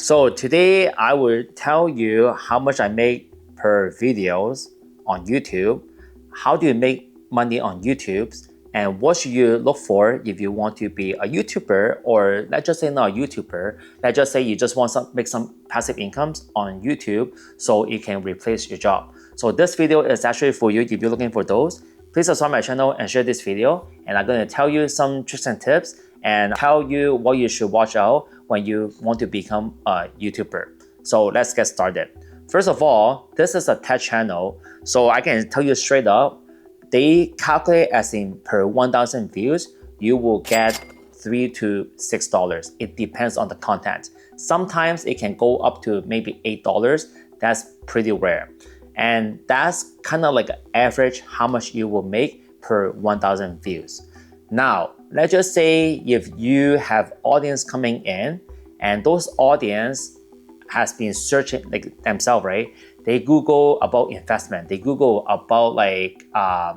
So today I will tell you how much I make per videos on YouTube, how do you make money on YouTube, and what should you look for if you want to be a YouTuber, or let's just say not a YouTuber, let's just say you just want to make some passive incomes on YouTube so it can replace your job. So this video is actually for you if you're looking for those. Please subscribe my channel and share this video, and I'm going to tell you some tricks and tips and tell you what you should watch out when you want to become a YouTuber. So let's get started. First of all, this is a tech channel, so I can tell you straight up, they calculate as in per 1,000 views, you will get $3 to $6. It depends on the content. Sometimes it can go up to maybe $8. That's pretty rare. And that's kind of like an average how much you will make per 1,000 views. Now, let's just say if you have audience coming in and those audience has been searching like themselves, right? They Google about investment, they Google about like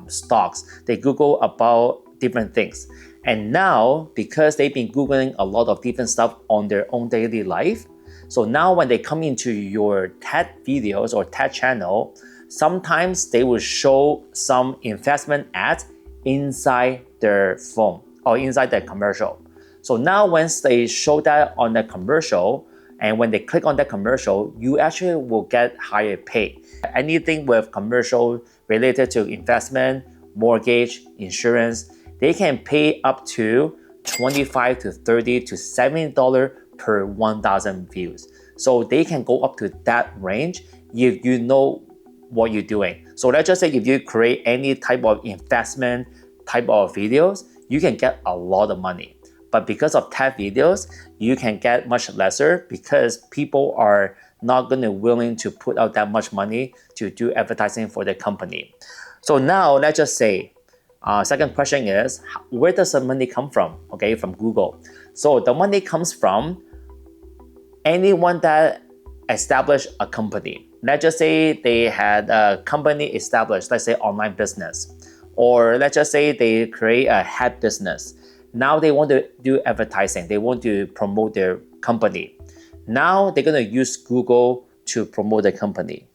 stocks, they Google about different things. And now, because they've been Googling a lot of different stuff on their own daily life, so now when they come into your TED videos or TED channel, sometimes they will show some investment ads inside their phone or inside their commercial. So now once they show that on the commercial, and when they click on that commercial, you actually will get higher pay. Anything with commercial related to investment, mortgage, insurance, they can pay up to $25 to $30 to $70 per 1,000 views. So they can go up to that range if you know what you're doing. So let's just say if you create any type of investment type of videos, you can get a lot of money. But because of tech videos, you can get much lesser because people are not going to willing to put out that much money to do advertising for their company. So now let's just say, second question is, where does the money come from? Okay, from Google. So the money comes from anyone that established a company. Let's just say they had a company established, let's say online business, or let's just say they create a head business. Now they want to do advertising, they want to promote their company. Now they're going to use Google to promote their company.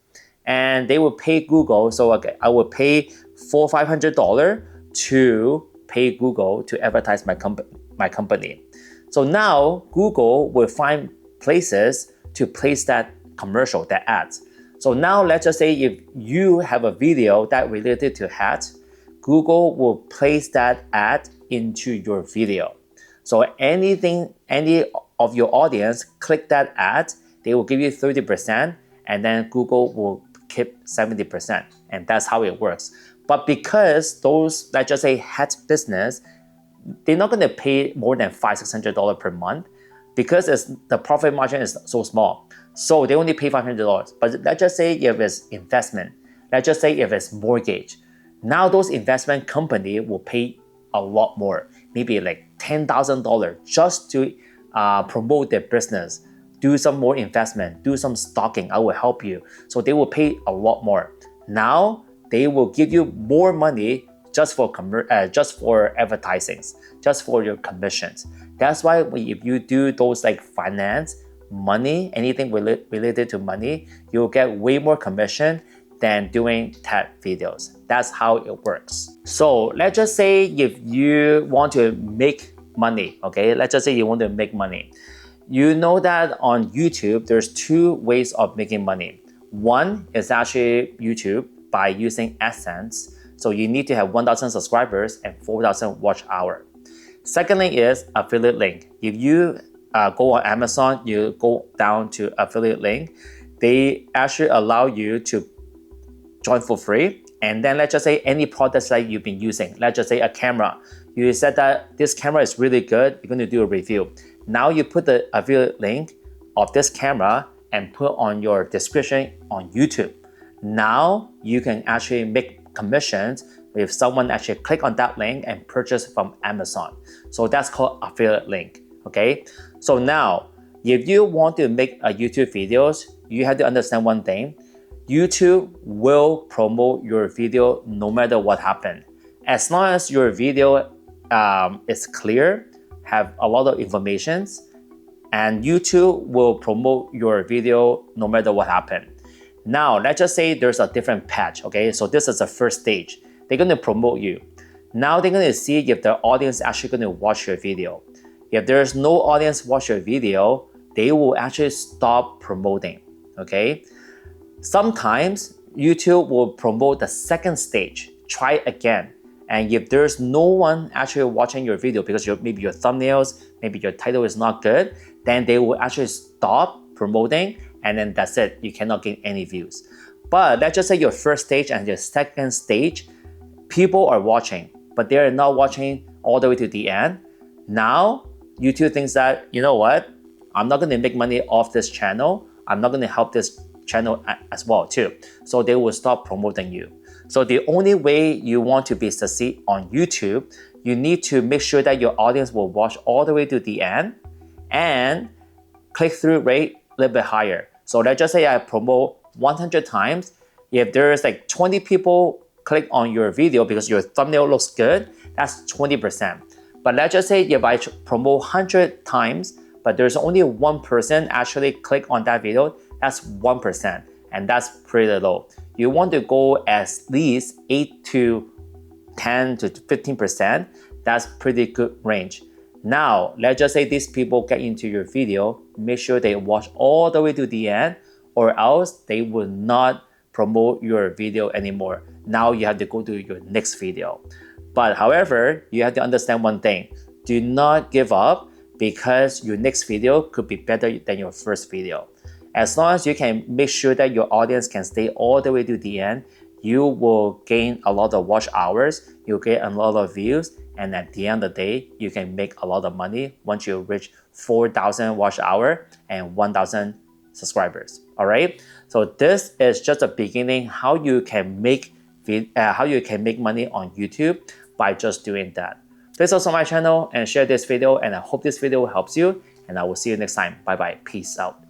And they will pay Google, so okay, I will pay $400 or $500 to pay Google to advertise my company. So now Google will find places to place that commercial, that ads. So now let's just say if you have a video that related to hats, Google will place that ad into your video. So any of your audience click that ad, they will give you 30%, and then Google will keep 70%. And that's how it works. But because those, let's just say hat business, they're not going to pay more than $500-$600 per month because the profit margin is so small. So they only pay $500. But let's just say if it's investment, let's just say if it's mortgage, now those investment company will pay a lot more, maybe like $10,000 just to promote their business, do some more investment, do some stocking, I will help you. So they will pay a lot more. Now they will give you more money just for advertising, just for your commissions. That's why if you do those like finance, money, anything related to money, you'll get way more commission than doing tech videos. That's how it works. So let's just say if you want to make money, okay? Let's just say you want to make money. You know that on YouTube, there's two ways of making money. One is actually YouTube by using AdSense. So you need to have 1,000 subscribers and 4,000 watch hour. Secondly is affiliate link. If you go on Amazon, you go down to affiliate link, they actually allow you to join for free. And then let's just say any products that you've been using, let's just say a camera. You said that this camera is really good, you're going to do a review. Now you put the affiliate link of this camera and put on your description on YouTube. Now you can actually make commissions if someone actually click on that link and purchase from Amazon. So that's called affiliate link, okay? So now, if you want to make a YouTube videos, you have to understand one thing. YouTube will promote your video no matter what happened. As long as your video is clear, have a lot of information, and YouTube will promote your video no matter what happened. Now, let's just say there's a different patch, okay? So this is the first stage. They're gonna promote you. Now they're gonna see if the audience is actually gonna watch your video. If there's no audience watch your video, they will actually stop promoting, okay? Sometimes YouTube will promote the second stage, try it again. And if there's no one actually watching your video because maybe your thumbnails, maybe your title is not good, then they will actually stop promoting, and then that's it. You cannot gain any views. But let's just say your first stage and your second stage, people are watching, but they're not watching all the way to the end. Now, YouTube thinks that, you know what? I'm not gonna make money off this channel. I'm not gonna help this channel as well too. So they will stop promoting you. So the only way you want to be succeed on YouTube, you need to make sure that your audience will watch all the way to the end and click-through rate a little bit higher. So let's just say I promote 100 times. If there's like 20 people click on your video because your thumbnail looks good, that's 20%. But let's just say if I promote 100 times, but there's only one person actually click on that video, that's 1%, and that's pretty low. You want to go at least 8 to 10 to 15%. That's pretty good range. Now, let's just say these people get into your video, make sure they watch all the way to the end, or else they will not promote your video anymore. Now you have to go to your next video. But however, you have to understand one thing. Do not give up because your next video could be better than your first video. As long as you can make sure that your audience can stay all the way to the end, you will gain a lot of watch hours, you'll get a lot of views, and at the end of the day, you can make a lot of money once you reach 4,000 watch hour and 1,000 subscribers. All right. So this is just the beginning how you can make money on YouTube by just doing that. Please subscribe my channel and share this video, and I hope this video helps you, and I will see you next time. Bye bye. Peace out.